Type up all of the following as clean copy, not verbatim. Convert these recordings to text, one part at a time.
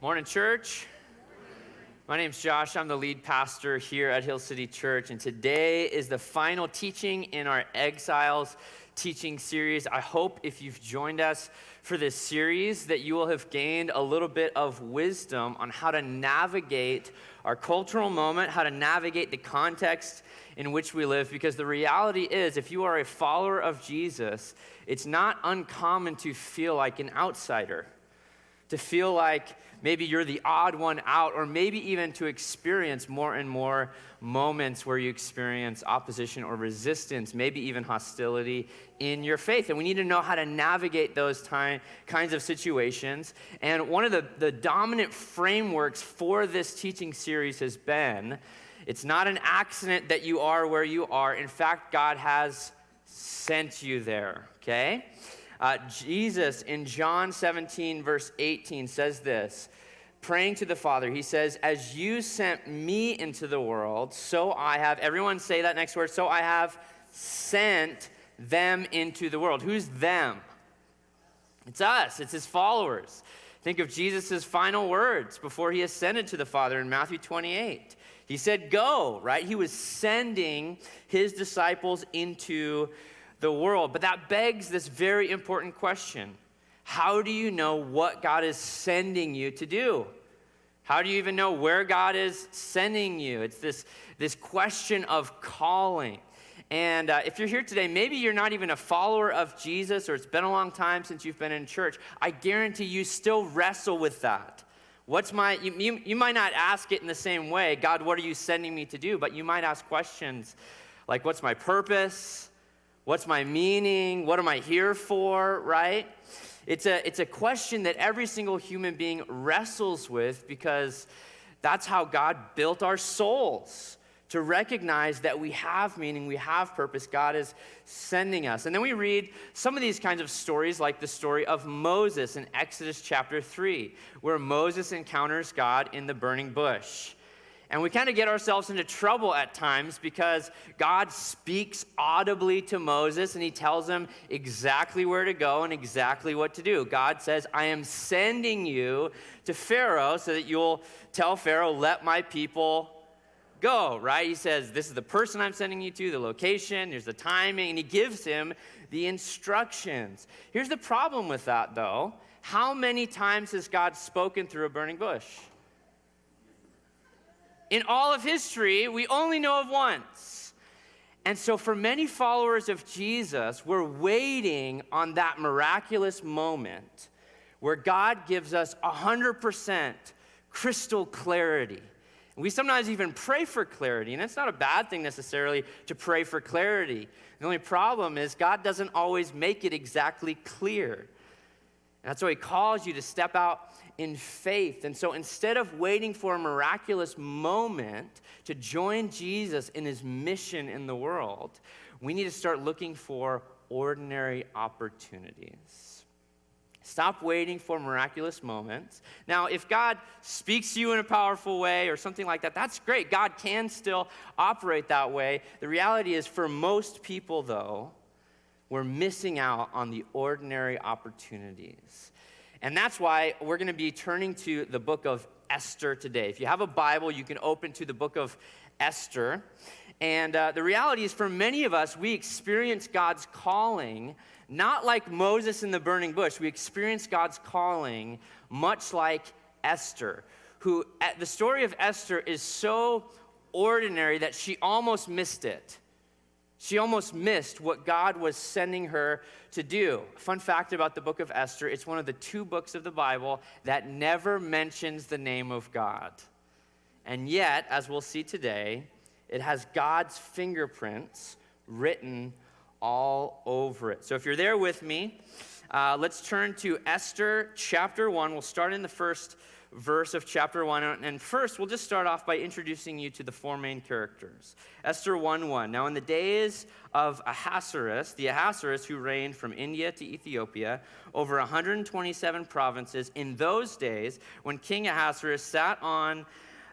Morning, church. My name's Josh. I'm the lead pastor here at Hill City Church, and today is the final teaching in our Exiles teaching series. I hope if you've joined us for this series that you will have gained a little bit of wisdom on how to navigate our cultural moment, how to navigate the context in which we live, because the reality is, if you are a follower of Jesus, it's not uncommon to feel like an outsider, to feel like maybe you're the odd one out, or maybe even to experience more and more moments where you experience opposition or resistance, maybe even hostility in your faith. And we need to know how to navigate those kinds of situations. And one of the dominant frameworks for this teaching series has been, it's not an accident that you are where you are. In fact, God has sent you there, okay? Jesus in John 17, verse 18 says this, praying to the Father, he says, as you sent me into the world, so I have, everyone say that next word, so I have sent them into the world. Who's them? It's us, it's his followers. Think of Jesus' final words before he ascended to the Father in Matthew 28. He said, go, right? He was sending his disciples into the world. But that begs this very important question. How do you know what God is sending you to do? How do you even know where God is sending you? It's this question of calling. And if you're here today, maybe you're not even a follower of Jesus, or it's been a long time since you've been in church. I guarantee you still wrestle with that. You might not ask it in the same way, God, what are you sending me to do? But you might ask questions like, what's my purpose? What's my meaning? What am I here for, right? It's a question that every single human being wrestles with, because that's how God built our souls, to recognize that we have meaning, we have purpose, God is sending us. And then we read some of these kinds of stories, like the story of Moses in Exodus chapter 3, where Moses encounters God in the burning bush. And we kind of get ourselves into trouble at times because God speaks audibly to Moses and he tells him exactly where to go and exactly what to do. God says, I am sending you to Pharaoh so that you'll tell Pharaoh, let my people go, right? He says, this is the person I'm sending you to, the location, there's the timing, and he gives him the instructions. Here's the problem with that, though. How many times has God spoken through a burning bush? In all of history, we only know of once. And so for many followers of Jesus, we're waiting on that miraculous moment where God gives us 100% crystal clarity. And we sometimes even pray for clarity, and it's not a bad thing necessarily to pray for clarity. The only problem is God doesn't always make it exactly clear. And that's why he calls you to step out in faith. And so instead of waiting for a miraculous moment to join Jesus in his mission in the world, we need to start looking for ordinary opportunities. Stop waiting for miraculous moments. Now, if God speaks to you in a powerful way or something like that, that's great. God can still operate that way. The reality is, for most people, though, we're missing out on the ordinary opportunities. And that's why we're going to be turning to the book of Esther today. If you have a Bible, you can open to the book of Esther. And the reality is, for many of us, we experience God's calling not like Moses in the burning bush. We experience God's calling much like Esther, who, the story of Esther is so ordinary that she almost missed it. She almost missed what God was sending her to do. Fun fact about the book of Esther, it's one of the 2 books of the Bible that never mentions the name of God. And yet, as we'll see today, it has God's fingerprints written all over it. So if you're there with me, let's turn to Esther chapter 1. We'll start in the first verse of chapter 1. And first, we'll just start off by introducing you to the 4 main characters. Esther 1:1. Now, in the days of Ahasuerus, the Ahasuerus who reigned from India to Ethiopia over 127 provinces, in those days, when King Ahasuerus sat on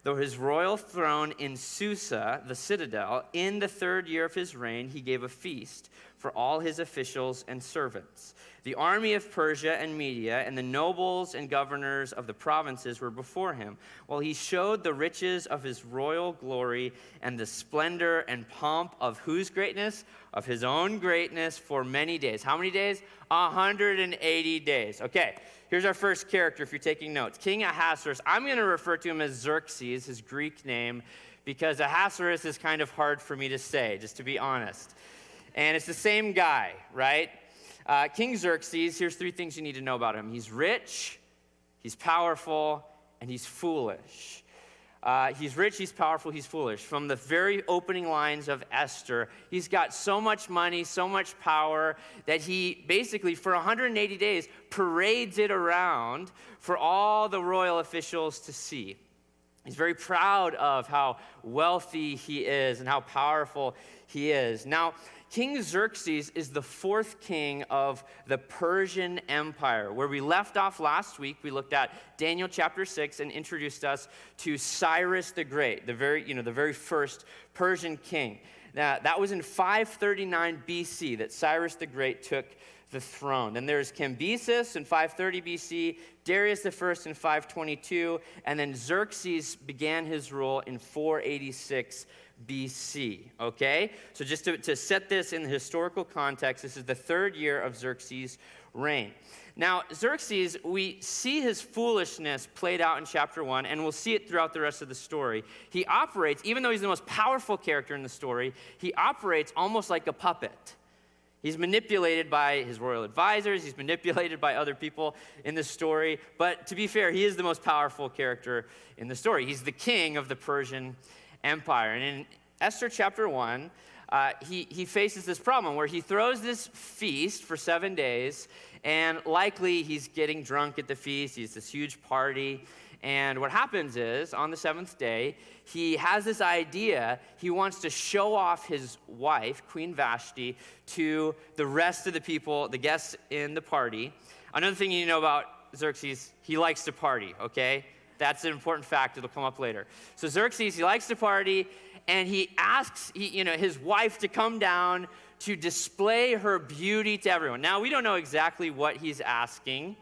his royal throne in Susa, the citadel, in the 3rd year of his reign, he gave a feast for all his officials and servants. The army of Persia and Media and the nobles and governors of the provinces were before him, while he showed the riches of his royal glory and the splendor and pomp of whose greatness? Of his own greatness for many days. How many days? 180 days. Okay, here's our first character if you're taking notes. King Ahasuerus. I'm going to refer to him as Xerxes, his Greek name, because Ahasuerus is kind of hard for me to say, just to be honest. And it's the same guy, right? King Xerxes, here's three things you need to know about him. He's rich, he's powerful, and he's foolish. He's rich, he's powerful, he's foolish. From the very opening lines of Esther, he's got so much money, so much power, that he basically, for 180 days, parades it around for all the royal officials to see. He's very proud of how wealthy he is and how powerful he is. Now, King Xerxes is the fourth king of the Persian Empire. Where we left off last week, we looked at Daniel chapter 6 and introduced us to Cyrus the Great, the very first Persian king. Now, that was in 539 BC that Cyrus the Great took the throne. And there's Cambyses in 530 BC, Darius the First in 522, and then Xerxes began his rule in 486 BC, okay? So just to set this in the historical context, this is the third year of Xerxes' reign. Now, Xerxes, we see his foolishness played out in chapter 1, and we'll see it throughout the rest of the story. He operates, even though he's the most powerful character in the story, he operates almost like a puppet. He's manipulated by his royal advisors. He's manipulated by other people in the story. But to be fair, he is the most powerful character in the story. He's the king of the Persian Empire. And in Esther chapter 1, he faces this problem where he throws this feast for 7 days, and likely he's getting drunk at the feast. He's this huge party. And what happens is, on the seventh day, he has this idea. He wants to show off his wife, Queen Vashti, to the rest of the people, the guests in the party. Another thing you know about Xerxes, he likes to party, okay? That's an important fact. It'll come up later. So Xerxes, he likes to party, and he asks his wife to come down to display her beauty to everyone. Now, we don't know exactly what he's asking,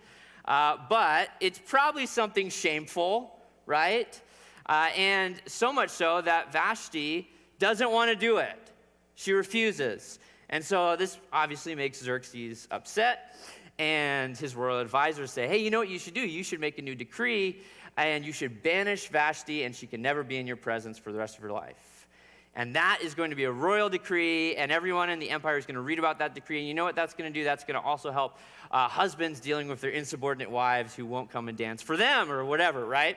but it's probably something shameful, right? And so much so that Vashti doesn't want to do it. She refuses. And so this obviously makes Xerxes upset. And his royal advisors say, hey, you know what you should do? You should make a new decree, and you should banish Vashti, and she can never be in your presence for the rest of her life. And that is going to be a royal decree, and everyone in the empire is going to read about that decree. And you know what that's going to do? That's going to also help husbands dealing with their insubordinate wives who won't come and dance for them or whatever, right?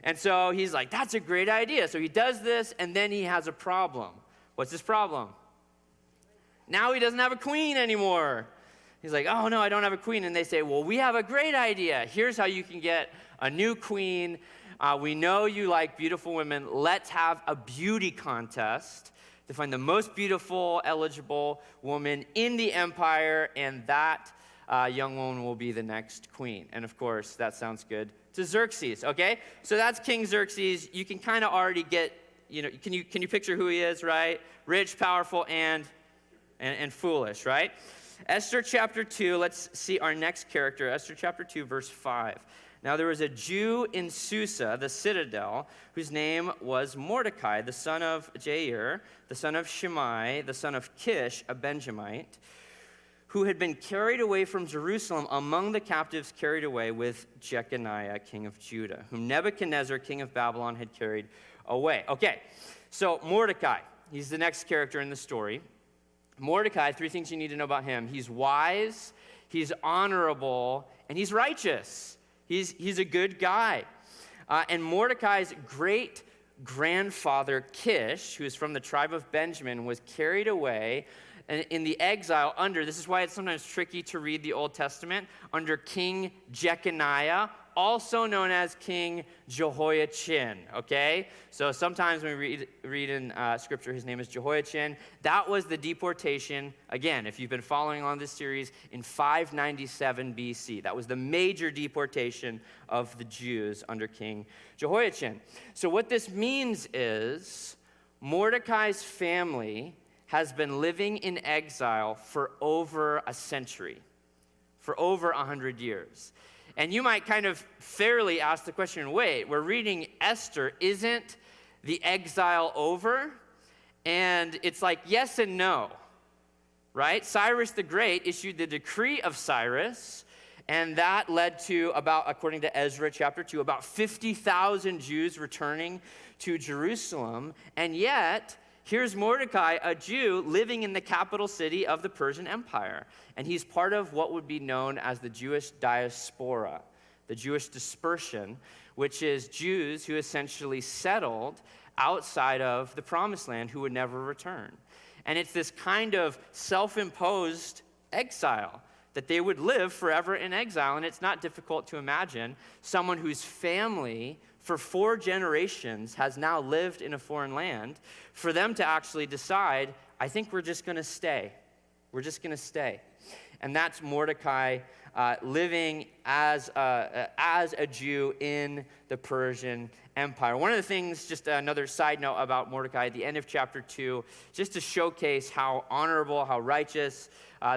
And so he's like, that's a great idea. So he does this, and then he has a problem. What's his problem? Now he doesn't have a queen anymore. He's like, oh, no, I don't have a queen. And they say, well, we have a great idea. Here's how you can get a new queen. We know you like beautiful women. Let's have a beauty contest to find the most beautiful, eligible woman in the empire, and that young woman will be the next queen. And, of course, that sounds good to Xerxes, okay? So that's King Xerxes. You can kind of already get, can you picture who he is, right? Rich, powerful, and foolish, right? Esther chapter 2, let's see our next character. Esther chapter 2, verse 5. Now there was a Jew in Susa, the citadel, whose name was Mordecai, the son of Jair, the son of Shimei, the son of Kish, a Benjamite, who had been carried away from Jerusalem among the captives carried away with Jeconiah, king of Judah, whom Nebuchadnezzar, king of Babylon, had carried away. Okay, so Mordecai, he's the next character in the story. Mordecai, three things you need to know about him. He's wise, he's honorable, and he's righteous. He's a good guy. And Mordecai's great-grandfather, Kish, who is from the tribe of Benjamin, was carried away in the exile under, this is why it's sometimes tricky to read the Old Testament, under King Jeconiah, also known as King Jehoiachin, okay? So sometimes when we read in Scripture, his name is Jehoiachin. That was the deportation, again, if you've been following on this series, in 597 BC. That was the major deportation of the Jews under King Jehoiachin. So what this means is Mordecai's family has been living in exile for over a century, for over 100 years. And you might kind of fairly ask the question, wait, we're reading Esther, isn't the exile over? And it's like, yes and no, right? Cyrus the Great issued the decree of Cyrus, and that led to about, according to Ezra chapter 2, about 50,000 Jews returning to Jerusalem. And yet, here's Mordecai, a Jew, living in the capital city of the Persian Empire. And he's part of what would be known as the Jewish diaspora, the Jewish dispersion, which is Jews who essentially settled outside of the Promised Land who would never return. And it's this kind of self-imposed exile, that they would live forever in exile. And it's not difficult to imagine someone whose family for 4 generations has now lived in a foreign land, for them to actually decide, I think we're just going to stay. We're just going to stay. And that's Mordecai living as a Jew in the Persian Empire. One of the things, just another side note about Mordecai at the end of chapter 2, just to showcase how honorable, how righteous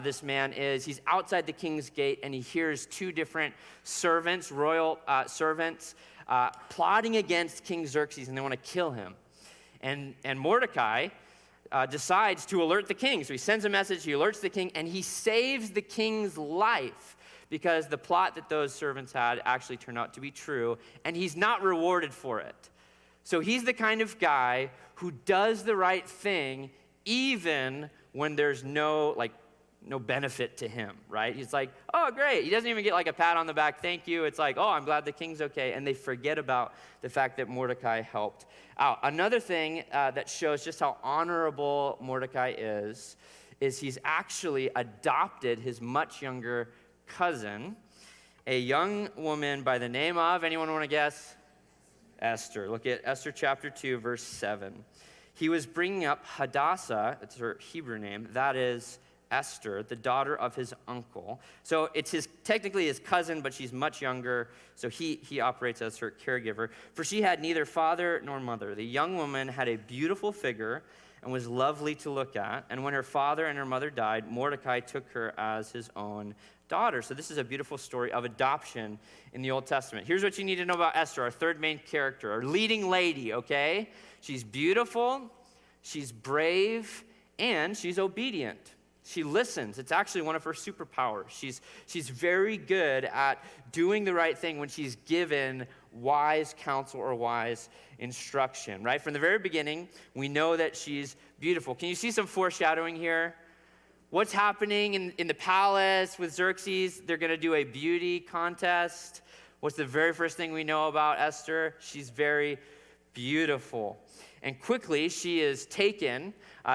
this man is. He's outside the king's gate, and he hears 2 different servants, royal servants, plotting against King Xerxes, and they want to kill him. And Mordecai decides to alert the king. So he sends a message, he alerts the king, and he saves the king's life because the plot that those servants had actually turned out to be true, and he's not rewarded for it. So he's the kind of guy who does the right thing even when there's no benefit to him, right? He's like, oh, great. He doesn't even get like a pat on the back, thank you. It's like, oh, I'm glad the king's okay. And they forget about the fact that Mordecai helped out. Another thing that shows just how honorable Mordecai is he's actually adopted his much younger cousin, a young woman by the name of, anyone want to guess? Esther. Look at Esther chapter 2, verse 7. He was bringing up Hadassah, that's her Hebrew name, that is Esther, the daughter of his uncle. So it's technically his cousin, but she's much younger, so he operates as her caregiver. For she had neither father nor mother. The young woman had a beautiful figure and was lovely to look at. And when her father and her mother died, Mordecai took her as his own daughter. So this is a beautiful story of adoption in the Old Testament. Here's what you need to know about Esther, our third main character, our leading lady, okay? She's beautiful, she's brave, and she's obedient. She listens. It's actually one of her superpowers. She's very good at doing the right thing when she's given wise counsel or wise instruction, right? From the very beginning, we know that she's beautiful. Can you see some foreshadowing here? What's happening in the palace with Xerxes? They're going to do a beauty contest. What's the very first thing we know about Esther? She's very beautiful. And quickly, she is taken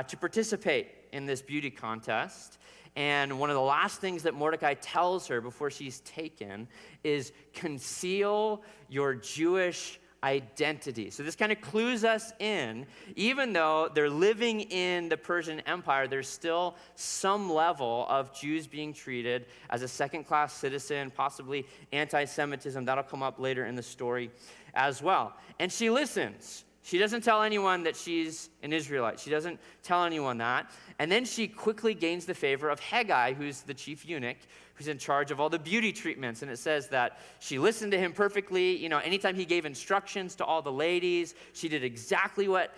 to participate in this beauty contest. And one of the last things that Mordecai tells her before she's taken is conceal your Jewish identity. So this kind of clues us in. Even though they're living in the Persian Empire, there's still some level of Jews being treated as a second-class citizen, possibly anti-Semitism. That'll come up later in the story as well. And she listens. She doesn't tell anyone that she's an Israelite. She doesn't tell anyone that. And then she quickly gains the favor of Haggai, who's the chief eunuch, who's in charge of all the beauty treatments. And it says that she listened to him perfectly. You know, anytime he gave instructions to all the ladies, she did exactly what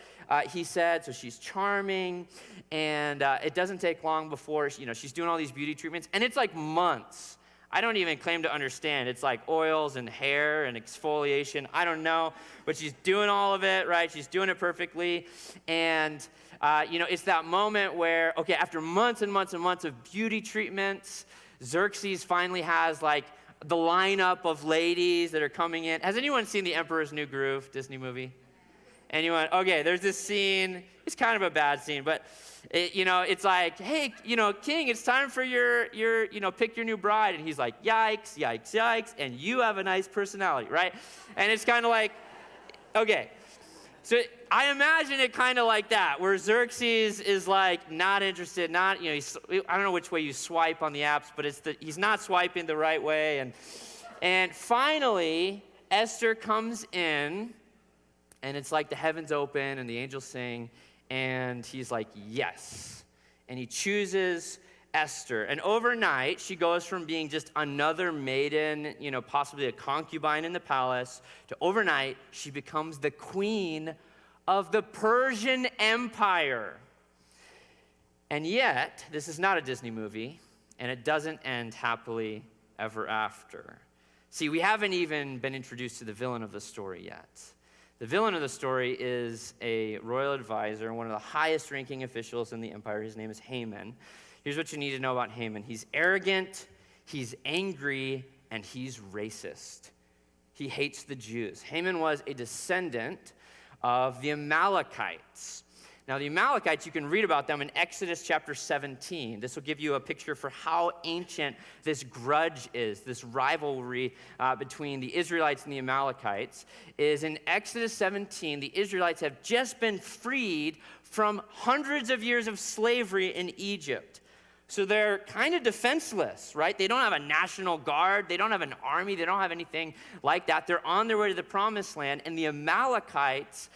he said. So she's charming. And it doesn't take long before, she's doing all these beauty treatments. And it's like months. I don't even claim to understand. It's like oils and hair and exfoliation. I don't know. But she's doing all of it, right? She's doing it perfectly. And, it's that moment where, okay, after months and months and months of beauty treatments, Xerxes finally has like the lineup of ladies that are coming in. Has anyone seen The Emperor's New Groove, Disney movie? Anyone? Okay, there's this scene. It's kind of a bad scene, but it's like, hey, king, it's time for your pick your new bride. And he's like, yikes, yikes, yikes. And you have a nice personality, right? And it's kind of like, okay. So I imagine it kind of like that, where Xerxes is like not interested, I don't know which way you swipe on the apps, but he's not swiping the right way. And finally, Esther comes in, and it's like the heavens open and the angels sing, And he's like, yes. And he chooses Esther. And overnight, she goes from being just another maiden, possibly a concubine in the palace, to overnight, she becomes the queen of the Persian Empire. And yet, this is not a Disney movie, and it doesn't end happily ever after. See, we haven't even been introduced to the villain of the story yet. The villain of the story is a royal advisor, one of the highest-ranking officials in the empire. His name is Haman. Here's what you need to know about Haman. He's arrogant, he's angry, and he's racist. He hates the Jews. Haman was a descendant of the Amalekites. Now, the Amalekites, you can read about them in Exodus chapter 17. This will give you a picture for how ancient this grudge is, this rivalry between the Israelites and the Amalekites. Is in Exodus 17, the Israelites have just been freed from hundreds of years of slavery in Egypt. So they're kind of defenseless, right? They don't have a national guard. They don't have an army. They don't have anything like that. They're on their way to the promised land, and the Amalekites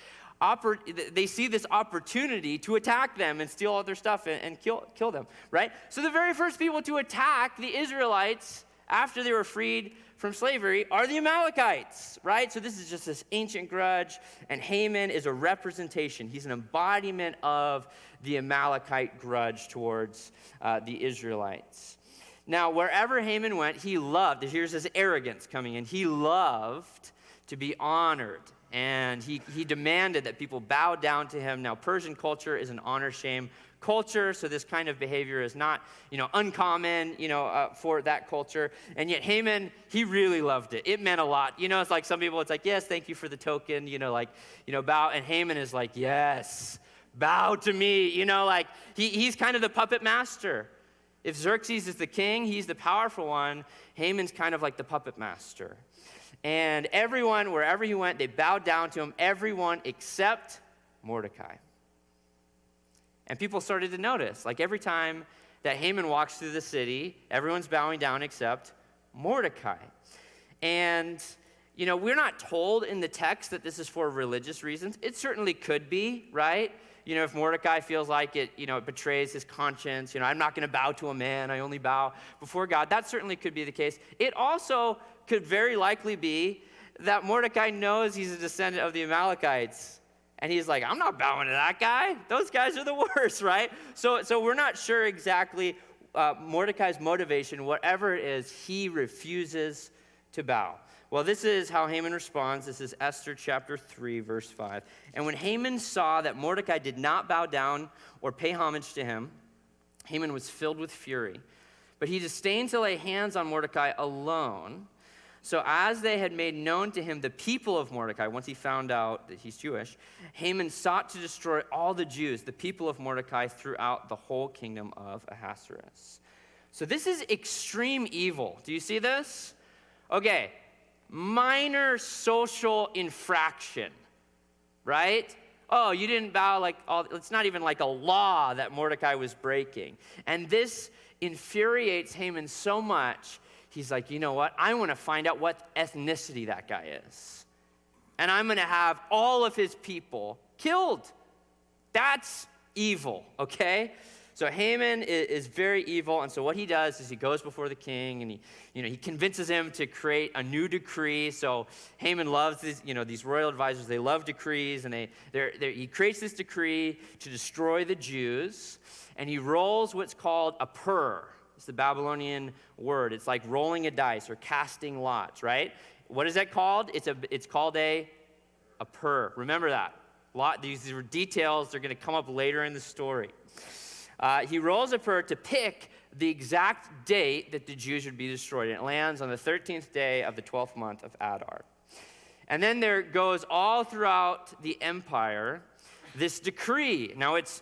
they see this opportunity to attack them and steal all their stuff and kill them, right? So the very first people to attack the Israelites after they were freed from slavery are the Amalekites, right? So this is just this ancient grudge, and Haman is a representation. He's an embodiment of the Amalekite grudge towards the Israelites. Now, wherever Haman went, he loved, here's his arrogance coming in, he loved to be honored. And he demanded that people bow down to him. Now, Persian culture is an honor-shame culture, so this kind of behavior is not, uncommon, for that culture. And yet Haman, he really loved it. It meant a lot. It's like some people, it's like, yes, thank you for the token, bow. And Haman is like, yes, bow to me. He's kind of the puppet master. If Xerxes is the king, he's the powerful one. Haman's kind of like the puppet master. And everyone, wherever he went, they bowed down to him, everyone except Mordecai. And people started to notice, like every time that Haman walks through the city, everyone's bowing down except Mordecai. And, we're not told in the text that this is for religious reasons. It certainly could be, right? If Mordecai feels like it, it betrays his conscience, I'm not going to bow to a man, I only bow before God. That certainly could be the case. It also could very likely be that Mordecai knows he's a descendant of the Amalekites. And he's like, I'm not bowing to that guy. Those guys are the worst, right? So we're not sure exactly Mordecai's motivation. Whatever it is, he refuses to bow. Well, this is how Haman responds. This is Esther chapter 3, verse 5. And when Haman saw that Mordecai did not bow down or pay homage to him, Haman was filled with fury. But he disdained to lay hands on Mordecai alone. So as they had made known to him the people of Mordecai, once he found out that he's Jewish, Haman sought to destroy all the Jews, the people of Mordecai, throughout the whole kingdom of Ahasuerus. So this is extreme evil. Do you see this? Okay, minor social infraction, right? Oh, you didn't bow it's not even like a law that Mordecai was breaking. And this infuriates Haman so much. He's like, you know what? I want to find out what ethnicity that guy is. And I'm going to have all of his people killed. That's evil, okay? So Haman is very evil, and so what he does is he goes before the king, and he convinces him to create a new decree. So Haman loves these royal advisors. They love decrees, and he creates this decree to destroy the Jews, and he rolls what's called a pur. It's the Babylonian word. It's like rolling a dice or casting lots, right? What is that called? It's called a pur. Remember that. These are details. They're going to come up later in the story. He rolls a pur to pick the exact date that the Jews would be destroyed. And it lands on the 13th day of the 12th month of Adar. And then there goes all throughout the empire this decree. Now, it's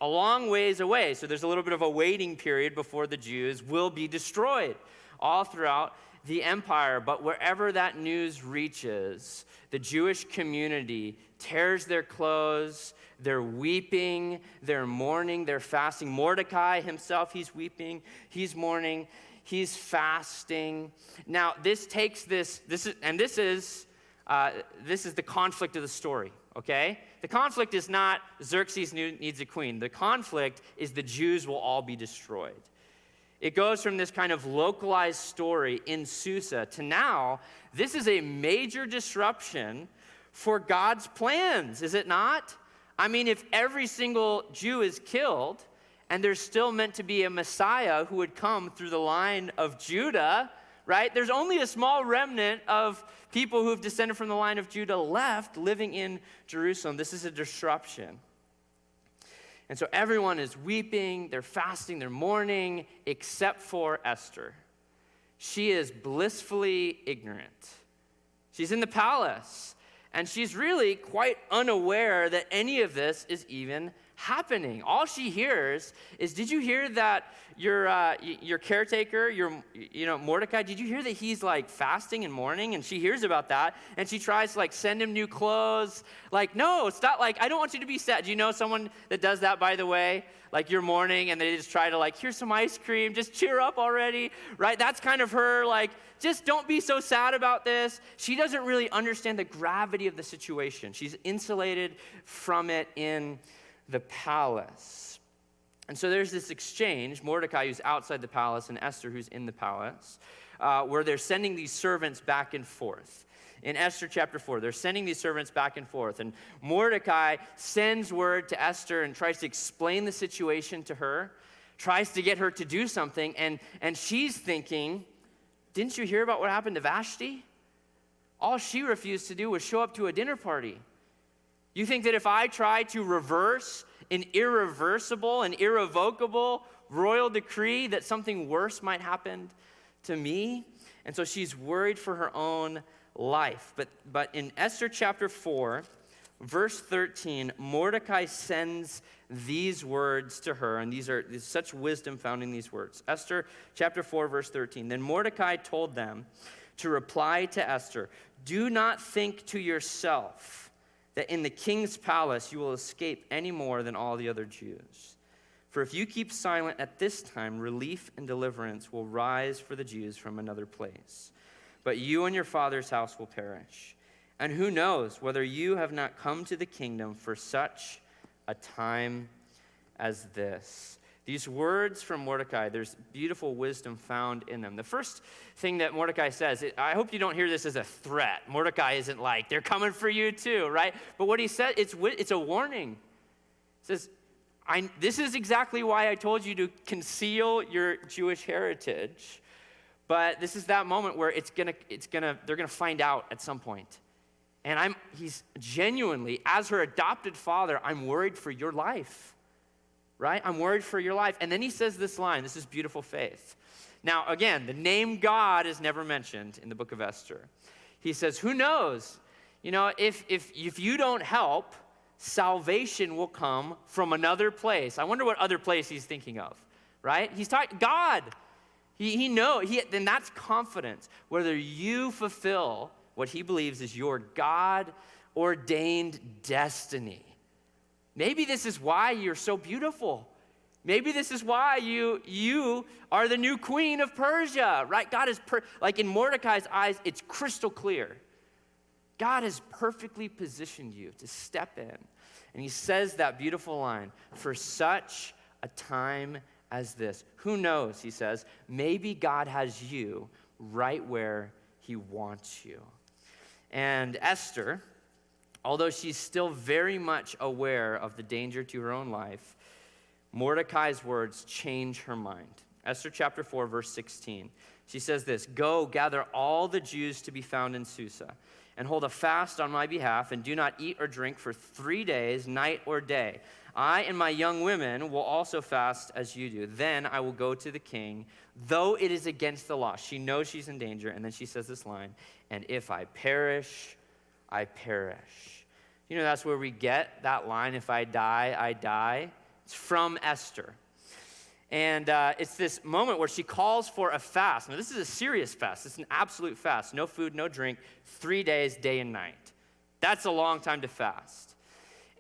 a long ways away, so there's a little bit of a waiting period before the Jews will be destroyed all throughout the empire. But wherever that news reaches, the Jewish community tears their clothes, they're weeping, they're mourning, they're fasting. Mordecai himself, he's weeping, he's mourning, he's fasting. Now, this is the conflict of the story. okay? The conflict is not Xerxes needs a queen. The conflict is the Jews will all be destroyed. It goes from this kind of localized story in Susa to now, this is a major disruption for God's plans, is it not? I mean, if every single Jew is killed, and there's still meant to be a Messiah who would come through the line of Judah, right? There's only a small remnant of people who have descended from the line of Judah left living in Jerusalem. This is a disruption. And so everyone is weeping, they're fasting, they're mourning, except for Esther. She is blissfully ignorant. She's in the palace, and she's really quite unaware that any of this is even happening. All she hears is, did you hear that your caretaker, Mordecai, did you hear that he's like fasting and mourning? And she hears about that, and she tries to like send him new clothes. Like, no, it's not like, I don't want you to be sad. Do you know someone that does that, by the way? Like you're mourning, and they just try to like, here's some ice cream, just cheer up already, right? That's kind of her, like, just don't be so sad about this. She doesn't really understand the gravity of the situation. She's insulated from it in the palace. And so there's this exchange, Mordecai who's outside the palace and Esther who's in the palace, where they're sending these servants back and forth. In Esther chapter 4, they're sending these servants back and forth, and Mordecai sends word to Esther and tries to explain the situation to her, tries to get her to do something, and she's thinking, didn't you hear about what happened to Vashti? All she refused to do was show up to a dinner party. You think that if I try to reverse an irreversible and irrevocable royal decree that something worse might happen to me? And so she's worried for her own life. But in Esther chapter 4, verse 13, Mordecai sends these words to her, and there's such wisdom found in these words. Esther chapter 4, verse 13, then Mordecai told them to reply to Esther, do not think to yourself that in the king's palace you will escape any more than all the other Jews. For if you keep silent at this time, relief and deliverance will rise for the Jews from another place. But you and your father's house will perish. And who knows whether you have not come to the kingdom for such a time as this. These words from Mordecai, there's beautiful wisdom found in them. The first thing that Mordecai says, I hope you don't hear this as a threat. Mordecai isn't like, they're coming for you too, right? But what he said, it's a warning. He says, this is exactly why I told you to conceal your Jewish heritage. But this is that moment where they're gonna find out at some point. And he's genuinely, as her adopted father, I'm worried for your life. Right? I'm worried for your life. And then he says this line, this is beautiful faith. Now, again, the name God is never mentioned in the book of Esther. He says, who knows? You know, if you don't help, salvation will come from another place. I wonder what other place he's thinking of, right? He's talking, God. He knows, then that's confidence. Whether you fulfill what he believes is your God-ordained destiny. Maybe this is why you're so beautiful. Maybe this is why you are the new queen of Persia, right? God is, like in Mordecai's eyes, it's crystal clear. God has perfectly positioned you to step in. And he says that beautiful line, for such a time as this. Who knows, he says, maybe God has you right where he wants you. And Esther, although she's still very much aware of the danger to her own life, Mordecai's words change her mind. Esther chapter 4, verse 16. She says this, go, gather all the Jews to be found in Susa, and hold a fast on my behalf, and do not eat or drink for 3 days, night or day. I and my young women will also fast as you do. Then I will go to the king, though it is against the law. She knows she's in danger, and then she says this line, and if I perish, I perish. You know, that's where we get that line, if I die, I die. It's from Esther. And it's this moment where she calls for a fast. Now, this is a serious fast. It's an absolute fast. No food, no drink, 3 days, day and night. That's a long time to fast.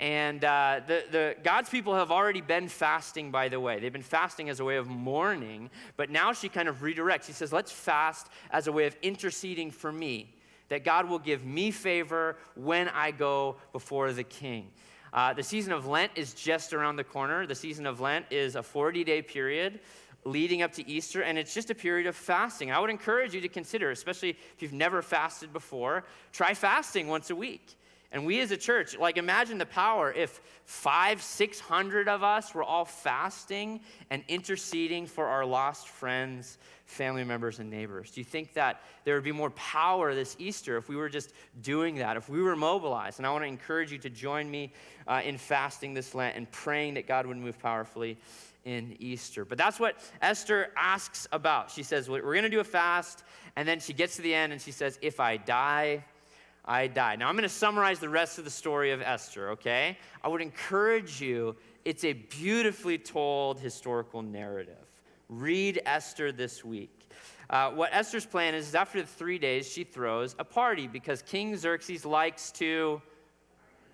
And the God's people have already been fasting, by the way. They've been fasting as a way of mourning, but now she kind of redirects. She says, let's fast as a way of interceding for me. that God will give me favor when I go before the king. The season of Lent is just around the corner. The season of Lent is a 40-day period leading up to Easter, and it's just a period of fasting. I would encourage you to consider, especially if you've never fasted before, try fasting once a week. And we as a church, like imagine the power if 500-600 of us were all fasting and interceding for our lost friends, family members, and neighbors. Do you think that there would be more power this Easter if we were just doing that, if we were mobilized? And I want to encourage you to join me in fasting this Lent and praying that God would move powerfully in Easter. But that's what Esther asks about. She says, we're going to do a fast, and then she gets to the end and she says, if I die, I die. Now, I'm going to summarize the rest of the story of Esther, okay? I would encourage you, it's a beautifully told historical narrative. Read Esther this week. What Esther's plan is after the 3 days, she throws a party because King Xerxes likes to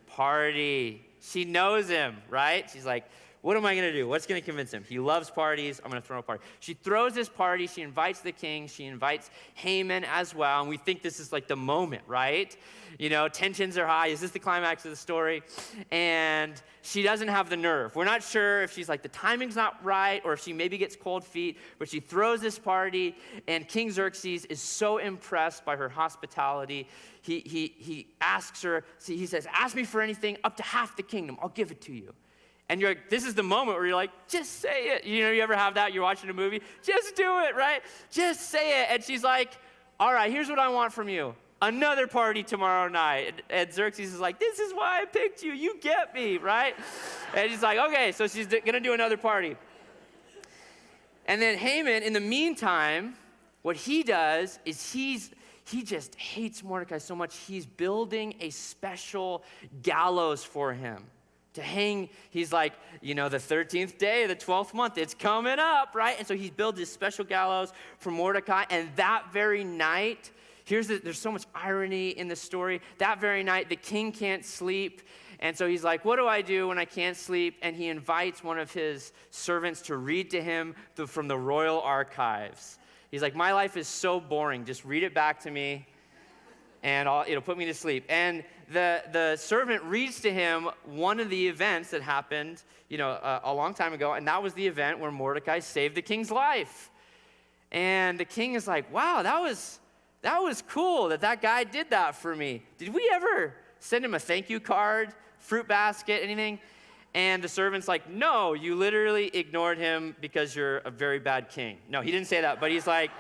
party. She knows him, right? She's like, what am I going to do? What's going to convince him? He loves parties. I'm going to throw a party. She throws this party. She invites the king. She invites Haman as well. And we think this is like the moment, right? You know, tensions are high. Is this the climax of the story? And she doesn't have the nerve. We're not sure if she's like, the timing's not right, or if she maybe gets cold feet. But she throws this party, and King Xerxes is so impressed by her hospitality. He asks her, he says, ask me for anything up to half the kingdom. I'll give it to you. And you're like, this is the moment where you're like, just say it. You know, you ever have that? You're watching a movie, just do it, right? Just say it. And she's like, all right, here's what I want from you. Another party tomorrow night. And Xerxes is like, this is why I picked you. You get me, right? And he's like, okay, so she's going to do another party. And then Haman, in the meantime, what he does is he just hates Mordecai so much, he's building a special gallows for him to hang. He's like, you know, the 13th day, the 12th month, it's coming up, right? And so he builds this special gallows for Mordecai. And that very night, there's so much irony in the story. That very night, the king can't sleep. And so he's like, what do I do when I can't sleep? And he invites one of his servants to read to him from the royal archives. He's like, my life is so boring. Just read it back to me, and it'll put me to sleep. And the servant reads to him one of the events that happened, you know, a long time ago, and that was the event where Mordecai saved the king's life. And the king is like, wow, that was cool that guy did that for me. Did we ever send him a thank you card, fruit basket, anything? And the servant's like, no, you literally ignored him because you're a very bad king. No, he didn't say that, but he's like,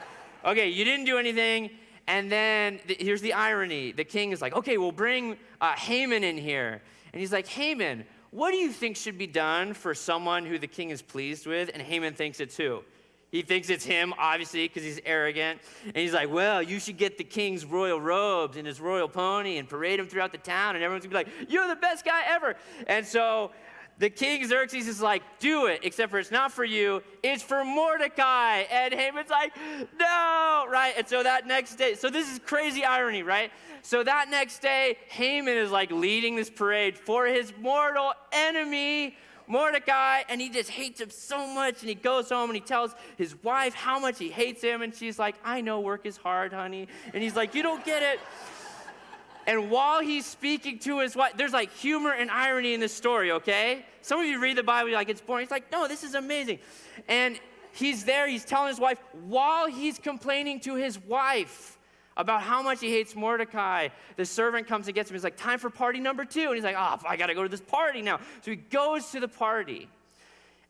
okay, you didn't do anything. And then here's the irony. The king is like, okay, we'll bring Haman in here. And he's like, Haman, what do you think should be done for someone who the king is pleased with? And Haman thinks it's who? He thinks it's him, obviously, because he's arrogant. And he's like, well, you should get the king's royal robes and his royal pony and parade him throughout the town. And everyone's going to be like, you're the best guy ever. And so the king Xerxes is like, do it, except for it's not for you, it's for Mordecai. And Haman's like, no, right? And so that next day, so this is crazy irony, right? So that next day, Haman is like leading this parade for his mortal enemy, Mordecai, and he just hates him so much. And he goes home and he tells his wife how much he hates him. And she's like, I know work is hard, honey. And he's like, you don't get it. And while he's speaking to his wife, there's like humor and irony in this story, okay? Some of you read the Bible, you're like, it's boring. He's like, no, this is amazing. And he's there, he's telling his wife, while he's complaining to his wife about how much he hates Mordecai, the servant comes and gets him. He's like, time for party number 2. And he's like, oh, I got to go to this party now. So he goes to the party.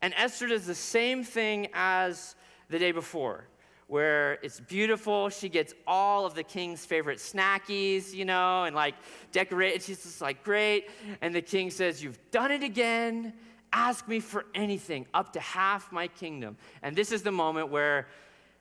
And Esther does the same thing as the day before, where it's beautiful. She gets all of the king's favorite snackies, you know, and like decorate. She's just like, great. And the king says, you've done it again. Ask me for anything, up to half my kingdom. And this is the moment where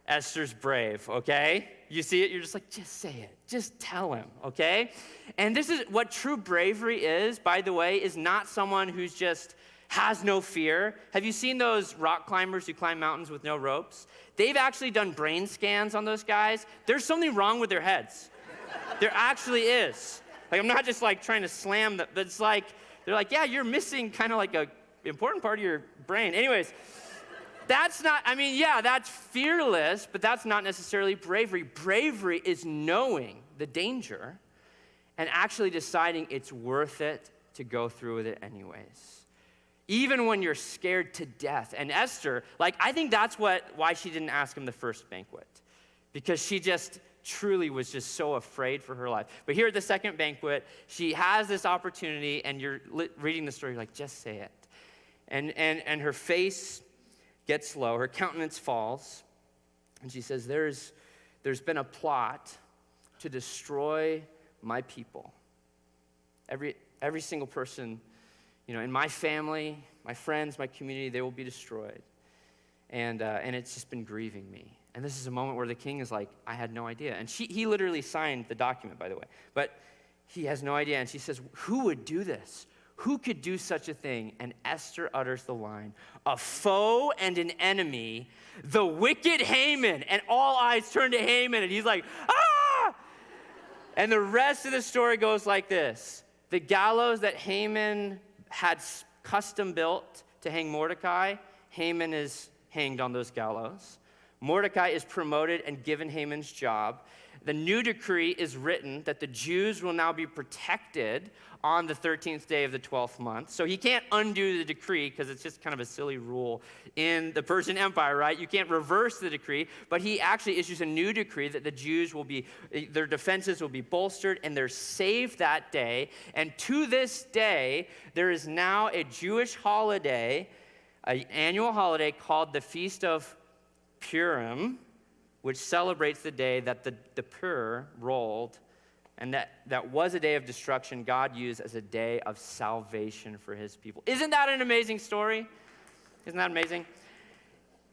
Esther's brave, okay? You see it, you're just like, just say it. Just tell him, okay? And this is what true bravery is, by the way, is not someone who's just has no fear. Have you seen those rock climbers who climb mountains with no ropes? They've actually done brain scans on those guys. There's something wrong with their heads. There actually is. Like, I'm not just like trying to slam them, but it's like, they're like, yeah, you're missing kind of like a important part of your brain. Anyways, that's not, I mean, yeah, that's fearless, but that's not necessarily bravery. Bravery is knowing the danger and actually deciding it's worth it to go through with it anyways. Even when you're scared to death. And Esther, I think that's why she didn't ask him the first banquet, because she just truly was just so afraid for her life. But here at the second banquet, she has this opportunity, and you're reading the story, you're like, just say it. And her face gets low, her countenance falls, and she says, there's been a plot to destroy my people. Every single person, in my family, my friends, my community, they will be destroyed. And it's just been grieving me. And this is a moment where the king is like, I had no idea. And he literally signed the document, by the way. But he has no idea. And she says, who would do this? Who could do such a thing? And Esther utters the line, a foe and an enemy, the wicked Haman. And all eyes turn to Haman, and he's like, ah! And the rest of the story goes like this. The gallows that Haman had custom built to hang Mordecai, Haman is hanged on those gallows. Mordecai is promoted and given Haman's job. The new decree is written that the Jews will now be protected on the 13th day of the 12th month. So he can't undo the decree because it's just kind of a silly rule in the Persian Empire, right? You can't reverse the decree, but he actually issues a new decree that the Jews their defenses will be bolstered and they're saved that day. And to this day, there is now a Jewish holiday, an annual holiday called the Feast of Purim, which celebrates the day that the Pur rolled, and that was a day of destruction God used as a day of salvation for his people. Isn't that an amazing story? Isn't that amazing?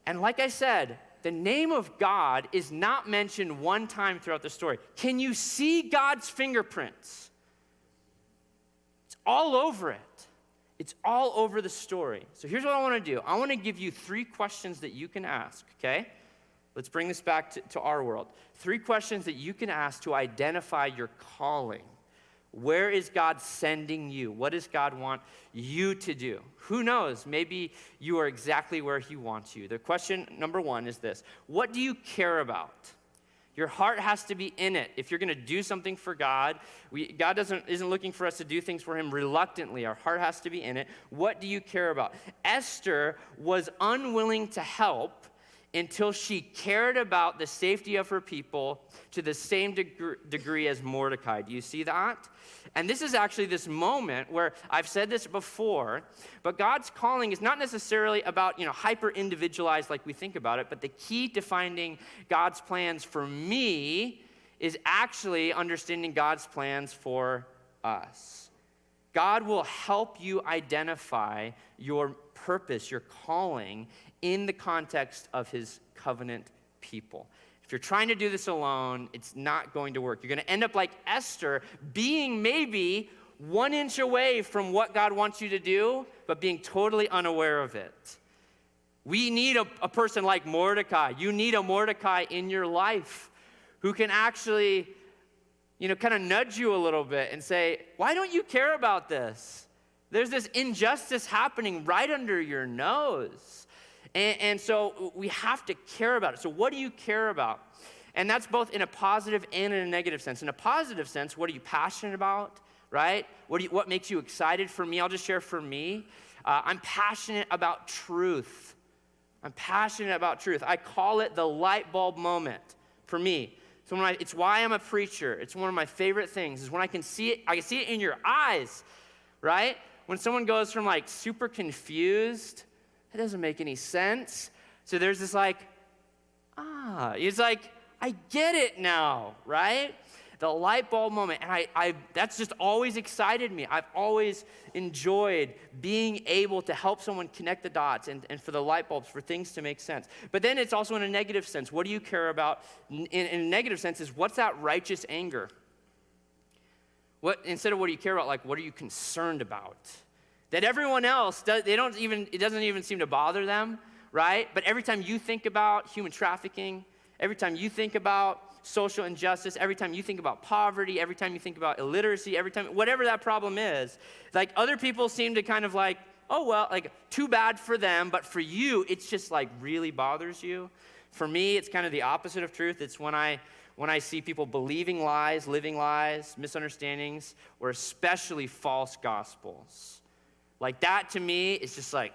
And like I said, the name of God is not mentioned one time throughout the story. Can you see God's fingerprints? It's all over it. It's all over the story. So here's what I want to do. I want to give you 3 questions that you can ask, okay? Let's bring this back to our world. 3 questions that you can ask to identify your calling. Where is God sending you? What does God want you to do? Who knows? Maybe you are exactly where he wants you. The question number 1 is this. What do you care about? Your heart has to be in it. If you're going to do something for God, God isn't looking for us to do things for him reluctantly. Our heart has to be in it. What do you care about? Esther was unwilling to help until she cared about the safety of her people to the same degree as Mordecai. Do you see that? And this is actually this moment where I've said this before, but God's calling is not necessarily about, hyper-individualized like we think about it, but the key to finding God's plans for me is actually understanding God's plans for us. God will help you identify your purpose, your calling, in the context of his covenant people. If you're trying to do this alone, it's not going to work. You're going to end up like Esther, being maybe 1 inch away from what God wants you to do, but being totally unaware of it. We need a person like Mordecai. You need a Mordecai in your life who can actually, kind of nudge you a little bit and say, why don't you care about this? There's this injustice happening right under your nose. And so we have to care about it. So what do you care about? And that's both in a positive and in a negative sense. In a positive sense, what are you passionate about, right? What makes you excited? For me, I'll just share for me. I'm passionate about truth. I'm passionate about truth. I call it the light bulb moment for me. So it's why I'm a preacher. It's one of my favorite things is when I can see it in your eyes, right? When someone goes from super confused, that doesn't make any sense. So there's this it's I get it now, right? The light bulb moment. And I that's just always excited me. I've always enjoyed being able to help someone connect the dots and for the light bulbs, for things to make sense. But then it's also in a negative sense. What do you care about? In a negative sense is, what's that righteous anger? Instead of what do you care about, what are you concerned about? That everyone else, it doesn't even seem to bother them, right? But every time you think about human trafficking, every time you think about social injustice, every time you think about poverty, every time you think about illiteracy, whatever that problem is, other people seem to kind of oh, well, too bad for them, but for you, it's just really bothers you. For me, it's kind of the opposite of truth. It's when when I see people believing lies, living lies, misunderstandings, or especially false gospels. Like that to me is just like,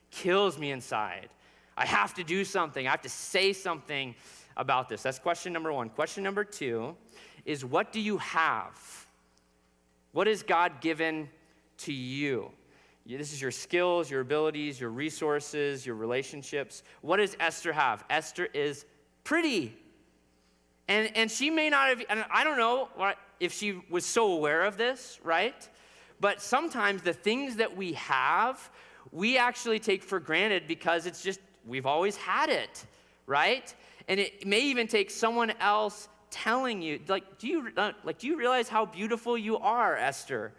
kills me inside. I have to do something. I have to say something about this. That's question number one. Question number two is, what do you have? What has God given to you? This is your skills, your abilities, your resources, your relationships. What does Esther have? Esther is pretty. And she may not have, and I don't know if she was so aware of this, right? But sometimes the things that we have, we actually take for granted because it's just, we've always had it, right? And it may even take someone else telling you, do you realize how beautiful you are, Esther?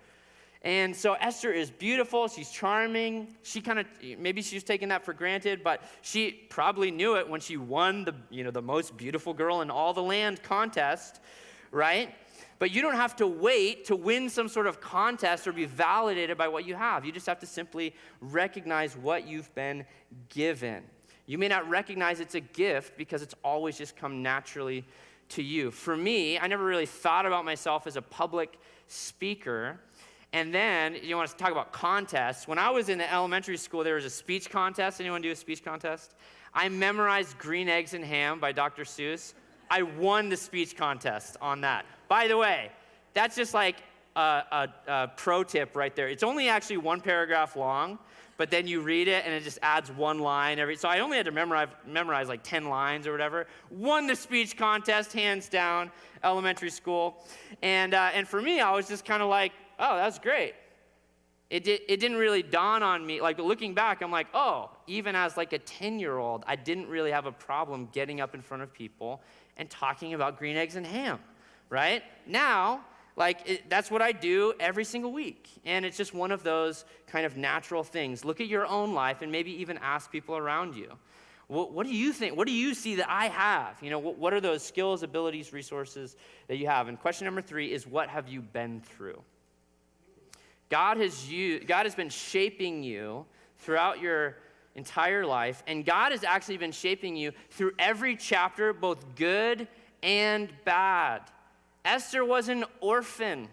And so Esther is beautiful, she's charming. Maybe she's taking that for granted, but she probably knew it when she won the most beautiful girl in all the land contest, right? But you don't have to wait to win some sort of contest or be validated by what you have. You just have to simply recognize what you've been given. You may not recognize it's a gift because it's always just come naturally to you. For me, I never really thought about myself as a public speaker. And then, you want to talk about contests. When I was in elementary school, there was a speech contest. Anyone do a speech contest? I memorized Green Eggs and Ham by Dr. Seuss. I won the speech contest on that. By the way, that's just like a pro tip right there. It's only actually one paragraph long, but then you read it and it just adds one line so I only had to memorize like 10 lines or whatever. Won the speech contest, hands down, elementary school. And for me, I was just kind of like, oh, that's great. It didn't really dawn on me. Like looking back, I'm like, oh, even as like a 10-year-old, I didn't really have a problem getting up in front of people and talking about green eggs and ham, right? Now, that's what I do every single week. And it's just one of those kind of natural things. Look at your own life and maybe even ask people around you. What do you think? What do you see that I have? What are those skills, abilities, resources that you have? And question number 3 is, what have you been through? God has been shaping you throughout your entire life, and God has actually been shaping you through every chapter, both good and bad. Esther was an orphan.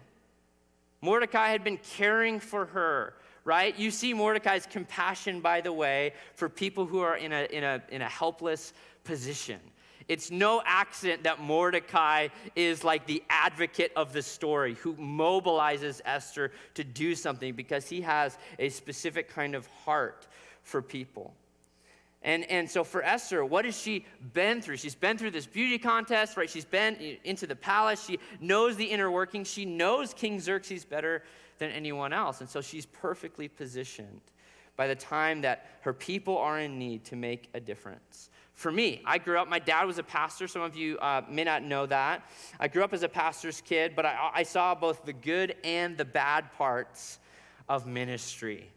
Mordecai had been caring for her, right? You see Mordecai's compassion, by the way, for people who are in a helpless position. It's no accident that Mordecai is like the advocate of the story who mobilizes Esther to do something because he has a specific kind of heart for people. And so for Esther, what has she been through? She's been through this beauty contest, right? She's been into the palace. She knows the inner workings. She knows King Xerxes better than anyone else. And so she's perfectly positioned by the time that her people are in need to make a difference. For me, I grew up, my dad was a pastor. Some of you may not know that. I grew up as a pastor's kid, but I saw both the good and the bad parts of ministry.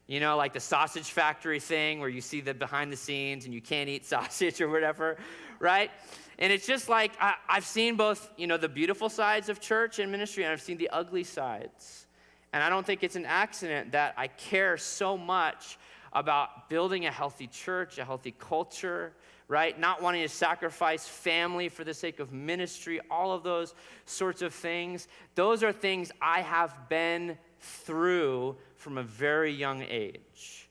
Like the sausage factory thing where you see the behind the scenes and you can't eat sausage or whatever, right? And it's just like, I've seen both, the beautiful sides of church and ministry, and I've seen the ugly sides. And I don't think it's an accident that I care so much about building a healthy church, a healthy culture, right? Not wanting to sacrifice family for the sake of ministry, all of those sorts of things. Those are things I have been through from a very young age.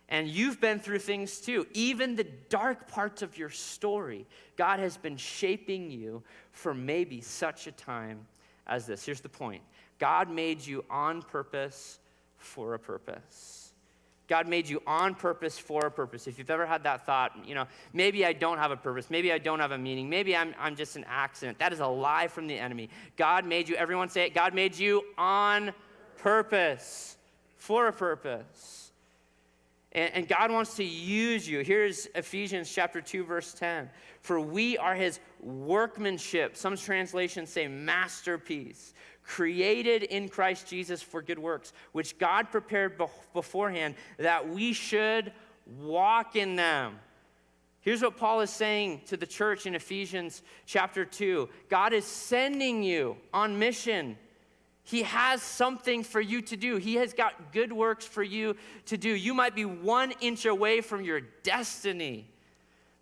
And you've been through things too. Even the dark parts of your story, God has been shaping you for maybe such a time as this. Here's the point. God made you on purpose for a purpose. God made you on purpose for a purpose. If you've ever had that thought, maybe I don't have a purpose. Maybe I don't have a meaning. Maybe I'm just an accident. That is a lie from the enemy. God made you, everyone say it, God made you on purpose, for a purpose. And God wants to use you. Here's Ephesians chapter 2, verse 10. For we are his workmanship. Some translations say masterpiece. Created in Christ Jesus for good works, which God prepared beforehand that we should walk in them. Here's what Paul is saying to the church in Ephesians chapter 2. God is sending you on mission. He has something for you to do. He has got good works for you to do. You might be 1 inch away from your destiny,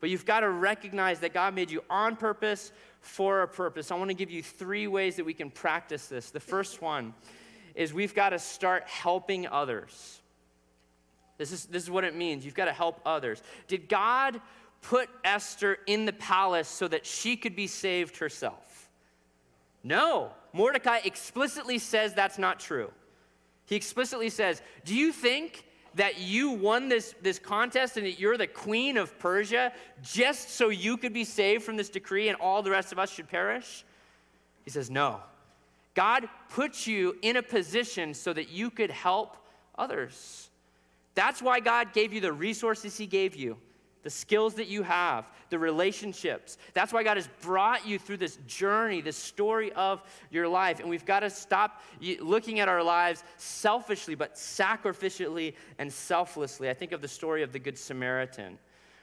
but you've got to recognize that God made you on purpose for a purpose. I want to give you 3 ways that we can practice this. The first one is we've got to start helping others. This is what it means. You've got to help others. Did God put Esther in the palace so that she could be saved herself? No. Mordecai explicitly says that's not true. He explicitly says, do you think that you won this contest and that you're the queen of Persia just so you could be saved from this decree and all the rest of us should perish? He says, no. God put you in a position so that you could help others. That's why God gave you the resources he gave you, the skills that you have, the relationships. That's why God has brought you through this journey, this story of your life. And we've got to stop looking at our lives selfishly, but sacrificially and selflessly. I think of the story of the Good Samaritan,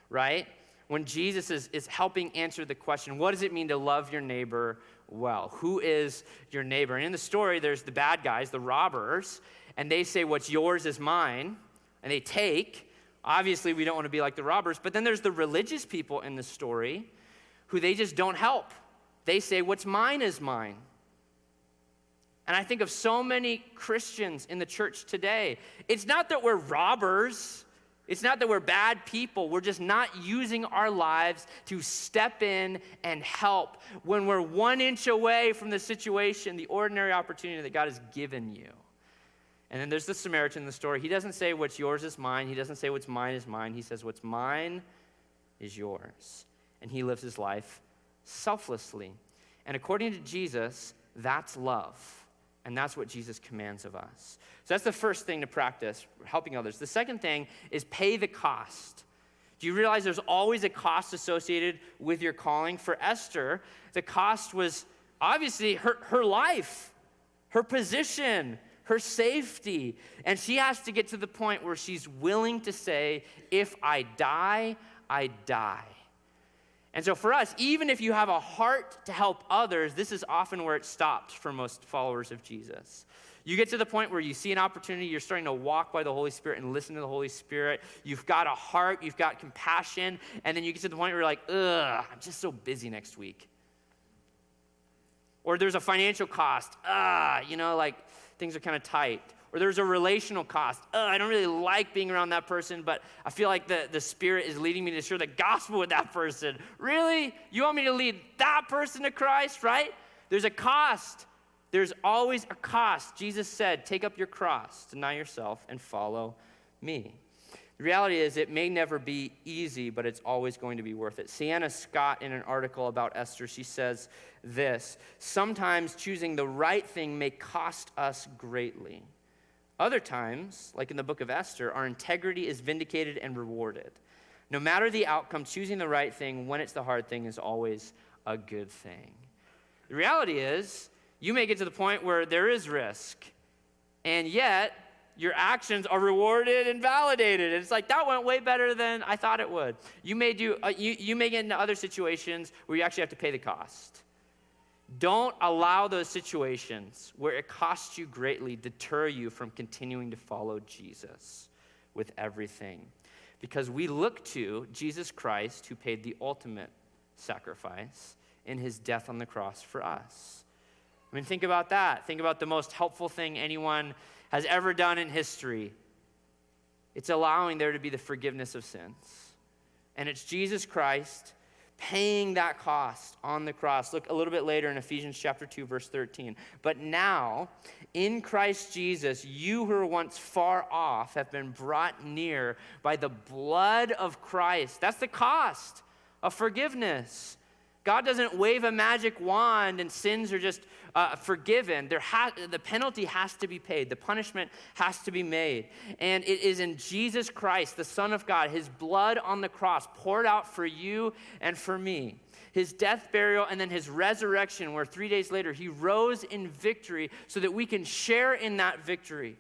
right? When Jesus is helping answer the question, what does it mean to love your neighbor well? Who is your neighbor? And in the story, there's the bad guys, the robbers, and they say, what's yours is mine, and they take. Obviously, we don't want to be like the robbers, but then there's the religious people in the story who they just don't help. They say, what's mine is mine. And I think of so many Christians in the church today. It's not that we're robbers. It's not that we're bad people. We're just not using our lives to step in and help when we're 1 inch away from the situation, the ordinary opportunity that God has given you. And then there's the Samaritan in the story. He doesn't say what's yours is mine. He doesn't say what's mine is mine. He says what's mine is yours. And he lives his life selflessly. And according to Jesus, that's love. And that's what Jesus commands of us. So that's the first thing to practice, helping others. The second thing is pay the cost. Do you realize there's always a cost associated with your calling? For Esther, the cost was obviously her life, her position, her safety. And she has to get to the point where she's willing to say, if I die, I die. And so for us, even if you have a heart to help others, this is often where it stops for most followers of Jesus. You get to the point where you see an opportunity, you're starting to walk by the Holy Spirit and listen to the Holy Spirit. You've got a heart, you've got compassion, and then you get to the point where you're like, I'm just so busy next week. Or there's a financial cost. Things are kind of tight. Or there's a relational cost. I don't really like being around that person, but I feel like the Spirit is leading me to share the gospel with that person. Really? You want me to lead that person to Christ, right? There's a cost. There's always a cost. Jesus said, take up your cross, deny yourself, and follow me. The reality is it may never be easy, but it's always going to be worth it. Sienna Scott, in an article about Esther, she says this: sometimes choosing the right thing may cost us greatly. Other times, like in the book of Esther, our integrity is vindicated and rewarded. No matter the outcome, choosing the right thing when it's the hard thing is always a good thing. The reality is, you may get to the point where there is risk, and yet your actions are rewarded and validated. It's like, that went way better than I thought it would. You may get into other situations where you actually have to pay the cost. Don't allow those situations where it costs you greatly deter you from continuing to follow Jesus with everything. Because we look to Jesus Christ, who paid the ultimate sacrifice in his death on the cross for us. I mean, think about that. Think about the most helpful thing anyone has ever done in history. It's allowing there to be the forgiveness of sins. And it's Jesus Christ paying that cost on the cross. Look a little bit later in Ephesians chapter 2, verse 13. But now, in Christ Jesus, you who were once far off have been brought near by the blood of Christ. That's the cost of forgiveness. God doesn't wave a magic wand and sins are just forgiven. The penalty has to be paid. The punishment has to be made. And it is in Jesus Christ, the Son of God, his blood on the cross poured out for you and for me. His death, burial, and then his resurrection, where 3 days later he rose in victory so that we can share in that victory,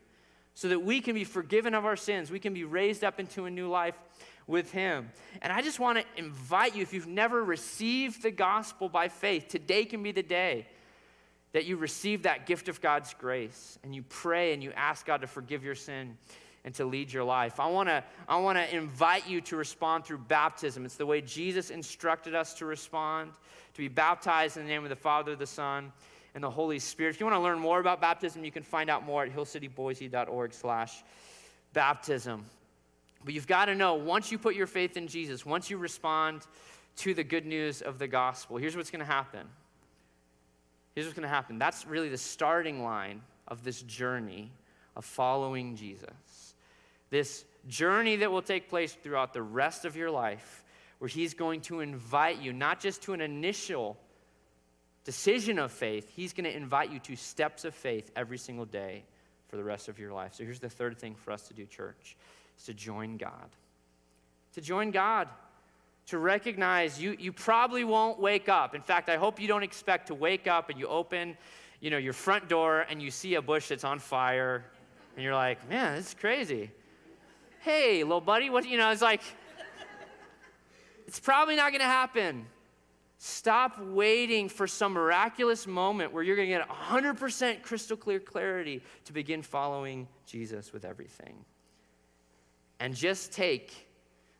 so that we can be forgiven of our sins. We can be raised up into a new life with him. And I just want to invite you, if you've never received the gospel by faith, today can be the day that you receive that gift of God's grace and you pray and you ask God to forgive your sin and to lead your life. I want to invite you to respond through baptism. It's the way Jesus instructed us to respond, to be baptized in the name of the Father, the Son, and the Holy Spirit. If you want to learn more about baptism, you can find out more at hillcityboise.org/baptism. But you've got to know, once you put your faith in Jesus, once you respond to the good news of the gospel, here's what's going to happen. Here's what's going to happen. That's really the starting line of this journey of following Jesus. This journey that will take place throughout the rest of your life, where he's going to invite you, not just to an initial decision of faith, he's going to invite you to steps of faith every single day for the rest of your life. So here's the third thing for us to do, church, is to join God. To join God. To recognize you probably won't wake up. In fact, I hope you don't expect to wake up and you open, your front door and you see a bush that's on fire and you're like, man, this is crazy. Hey, little buddy, it's like, it's probably not going to happen. Stop waiting for some miraculous moment where you're going to get 100% crystal clear clarity to begin following Jesus with everything. And just take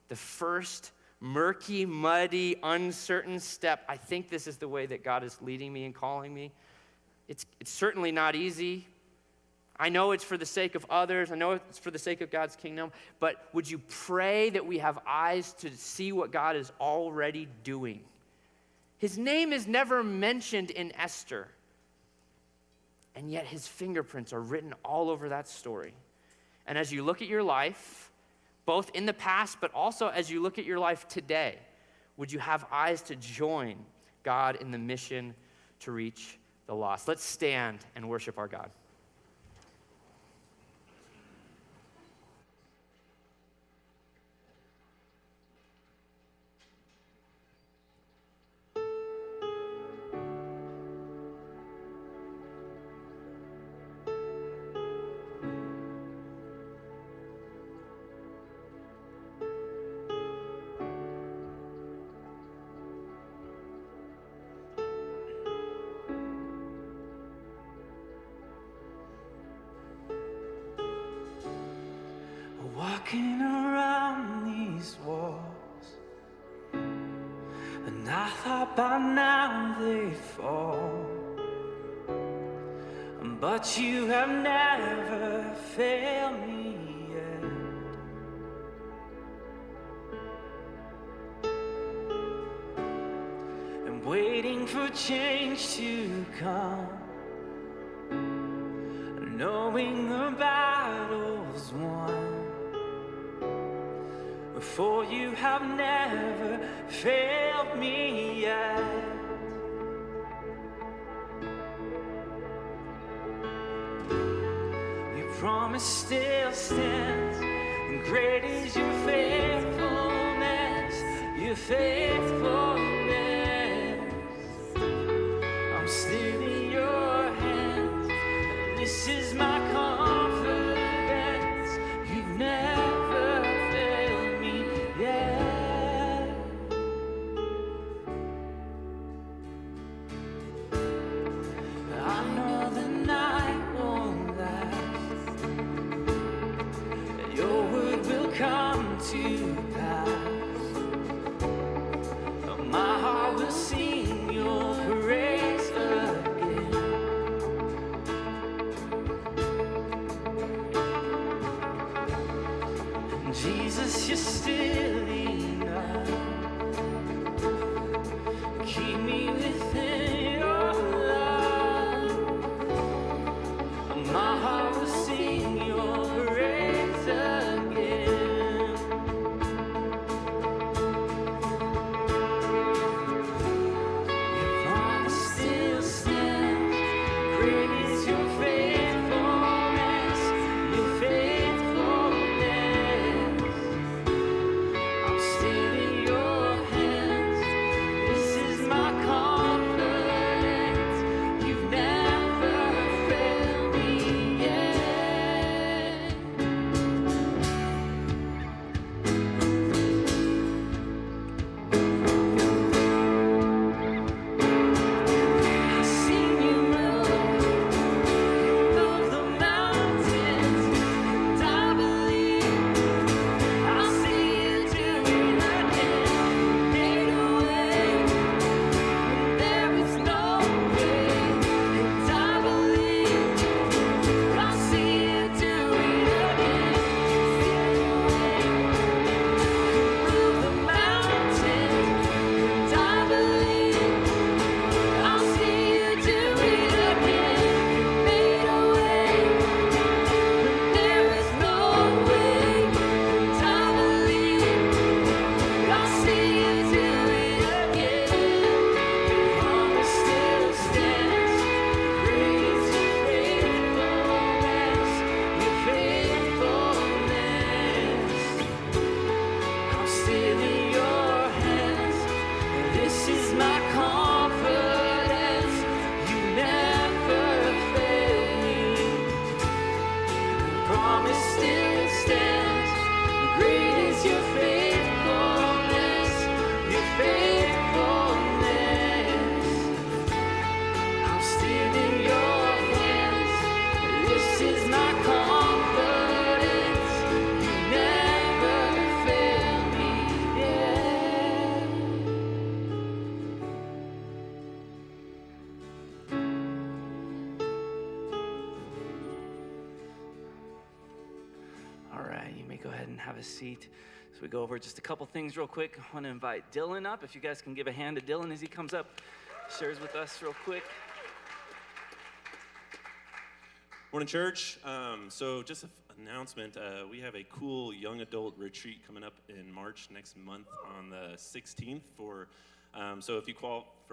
the first murky, muddy, uncertain step. I think this is the way that God is leading me and calling me. It's certainly not easy. I know it's for the sake of others. I know it's for the sake of God's kingdom. But would you pray that we have eyes to see what God is already doing? His name is never mentioned in Esther. And yet his fingerprints are written all over that story. And as you look at your life, both in the past, but also as you look at your life today, would you have eyes to join God in the mission to reach the lost? Let's stand and worship our God. Walking around these walls, and I thought by now they'd fall, but you have never failed me yet. I'm waiting for change to come, knowing the battle's won. For you have never failed me yet. Your promise still stands, and great is your faithfulness, your faithfulness. I'm still in your hands, and this is my confidence. You've never come to pass. My heart will sing your praise again. And Jesus, you're still enough. Keep me within your love. My heart will sing your praise again. still in your hands. This is my confidence. You never fail me. The promise still stands. Great is your faithfulness. Your faithfulness. I'm still in your hands. This is my confidence. You never fail me yet. All right, you may go ahead and have a seat. So we go over just a couple things real quick. I want to invite Dylan up. If you guys can give a hand to Dylan as he comes up, shares with us real quick. Morning, church. So just an announcement. We have a cool young adult retreat coming up in March next month on the 16th. So if you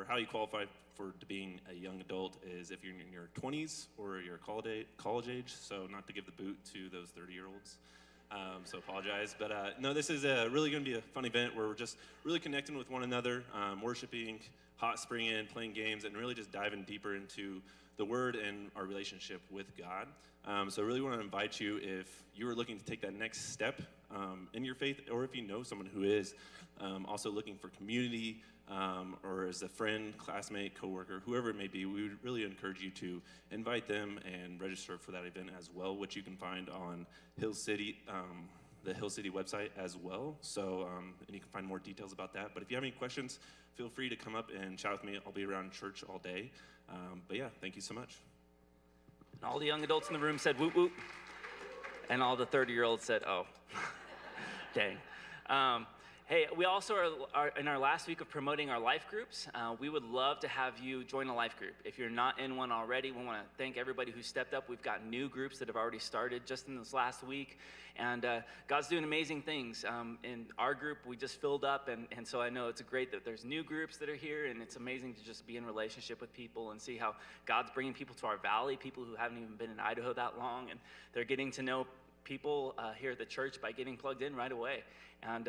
how you qualify to being a young adult is if you're in your 20s or you're college age. So not to give the boot to those 30-year-olds. So apologize. But no, this is really going to be a fun event where we're just really connecting with one another, worshiping, hot springing, playing games, and really just diving deeper into the Word and our relationship with God. So I really want to invite you, if you are looking to take that next step in your faith, or if you know someone who is also looking for community, or as a friend, classmate, coworker, whoever it may be, we would really encourage you to invite them and register for that event as well, which you can find on Hill City, the Hill City website as well. So, and you can find more details about that. But if you have any questions, feel free to come up and chat with me. I'll be around church all day. But yeah, thank you so much. And all the young adults in the room said whoop whoop. And all the 30-year-olds said, oh. Dang. Hey, we also are in our last week of promoting our life groups. We would love to have you join a life group. If you're not in one already, we want to thank everybody who stepped up. We've got new groups that have already started just in this last week. And God's doing amazing things. In our group, we just filled up. And so I know it's great that there's new groups that are here. And it's amazing to just be in relationship with people and see how God's bringing people to our valley, people who haven't even been in Idaho that long. And they're getting to know people here at the church by getting plugged in right away. And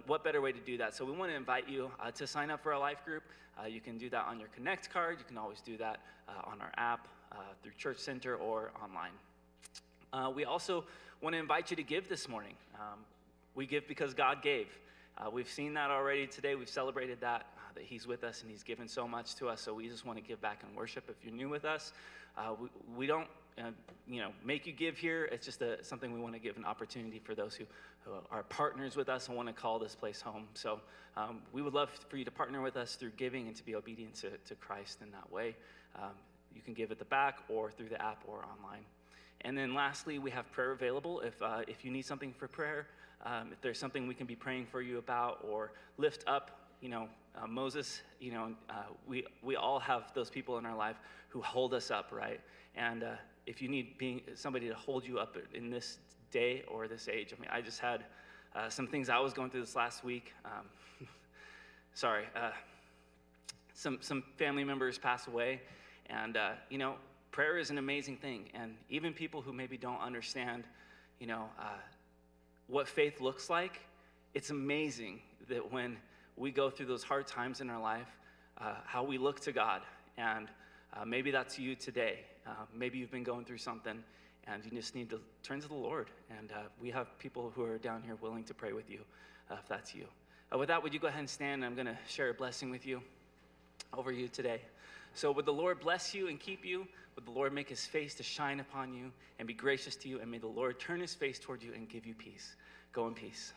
what better way to do that? So we want to invite you to sign up for our life group. You can do that on your Connect card. You can always do that on our app, through Church Center, or online. We also want to invite you to give this morning. We give because God gave. We've seen that already today. We've celebrated that He's with us and He's given so much to us. So we just want to give back and worship. If you're new with us, we don't make you give here. It's just something we want to give an opportunity for those who are partners with us and want to call this place home. So we would love for you to partner with us through giving and to be obedient to Christ in that way. You can give at the back or through the app or online. And then lastly, we have prayer available. If you need something for prayer, if there's something we can be praying for you about or lift up, Moses, we all have those people in our life who hold us up, right? And if you need somebody to hold you up in this day or this age, I just had some things I was going through this last week. Some family members passed away, and prayer is an amazing thing. And even people who maybe don't understand, what faith looks like, it's amazing that when we go through those hard times in our life, how we look to God. And maybe that's you today. Maybe you've been going through something and you just need to turn to the Lord. And we have people who are down here willing to pray with you, if that's you. With that, would you go ahead and stand? I'm going to share a blessing with you over you today. So would the Lord bless you and keep you? Would the Lord make His face to shine upon you and be gracious to you? And may the Lord turn His face toward you and give you peace. Go in peace.